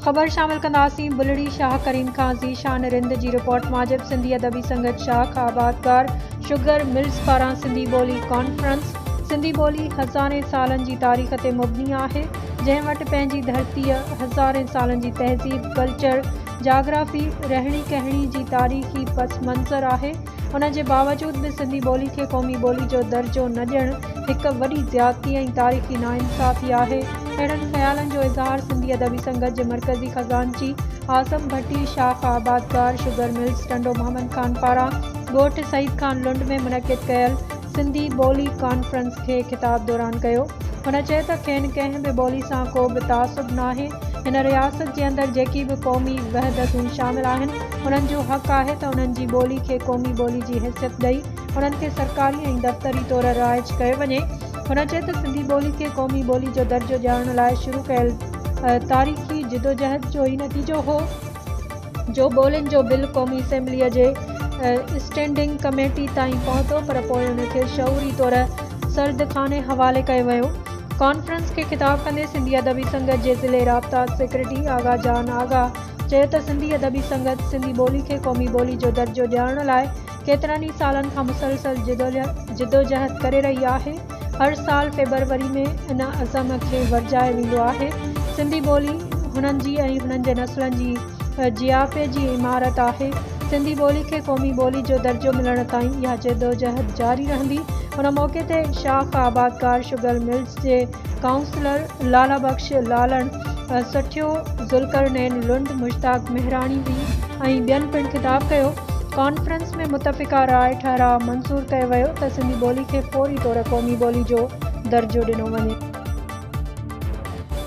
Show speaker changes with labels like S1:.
S1: ख़बर शामिल कंदासीं। बुलड़ी शाह करीम खां ज़ीशान रिंद जी रिपोर्ट मूजिब सिंधी अदबी संगत शाख आबादकार शुगर मिल्स पारां सिंधी ॿोली कॉन्फ्रेंस। सिंधी ॿोली हज़ारें सालनि जी तारीख़ ते मुबनी आहे, जंहिं वटि पंहिंजी धरतीअ, हज़ारें सालनि जी तहज़ीब, कल्चर, जाग्राफ़ी, रहणी कहणी जी तारीख़ी पस मंज़र आहे। उन जे बावजूद बि सिंधी ॿोली खे क़ौमी ॿोली जो दर्जो न ॾियणु हिकु वॾी ज़्यादती ऐं तारीख़ी नाइंसाफ़ी आहे। अहिड़नि ख़्यालनि जो इज़हार सिंधी अदबी संगत जे मरकज़ी ख़ज़ानची आज़म भट्टी शाख आबादकार शुगर मिल्स टंडो मोहम्मद खान पारां ॻोठ सईद खान लुंड में मुनक़िद कयल सिंधी ॿोली कॉन्फ्रेंस खे ख़िताब दौरान कयो। हुन चयो त खेनि कंहिं बि ॿोली सां को बि तासुब नाहे। हिन रियासत जे अंदरि जेकी बि क़ौमी वहदतूं शामिल आहिनि, उन्हनि जो हक़ आहे त उन्हनि जी ॿोली खे क़ौमी ॿोली जी हैसियत ॾेई उन्हनि खे सरकारी ऐं दफ़्तरी तौर राइज कयो वञे। हुन चयो त सिंधी ॿोली खे क़ौमी ॿोली जो दर्जो ॾियारण लाइ शुरू कयल तारीख़ी जिदोजहद जो ई नतीजो हो जो ॿोलियुनि जो बिल क़ौमी असेंबलीअ जे स्टैंडिंग कमेटी ताईं पहुतो, पर पोइ उनखे शऊरी तौर सरदखाने हवाले कयो वियो। कॉन्फ्रेंस खे ख़िताब कंदे सिंधी अदबी संगत जे ज़िले राब्ता सेक्रेटरी आगा जान आगा चयो त सिंधी अदबी संगत सिंधी ॿोली खे क़ौमी ॿोली जो दर्जो ॾियारण लाइ केतिरनि ई सालनि खां मुसलसल जिदोजहद करे रही आहे। हर साल फेबरवरी में इन अज़म खे वरजायो वेंदो आहे। सिंधी ॿोली हुननि जी ऐं हुननि जे नस्लनि जी जियाफ़े जी इमारत आहे। सिंधी ॿोली खे क़ौमी ॿोली जो दर्जो मिलण ताईं इहा जिदोजहद जारी रहंदी। उन मौक़े ते शाख आबादकार शुगर मिल्स जे काउंसलर लाला बख्श लालण, सठियो ज़ुल्करनैन लुंड, मुश्ताक मेहराणी बि ऐं ॿियनि पिणु ख़िताब कयो। कॉन्फ्रेंस में मुतफ़िक़ा राय ठहराउ मंज़ूर कयो वियो त सिंधी ॿोली खे फ़ौरी तौर क़ौमी ॿोली जो दर्जो ॾिनो वञे।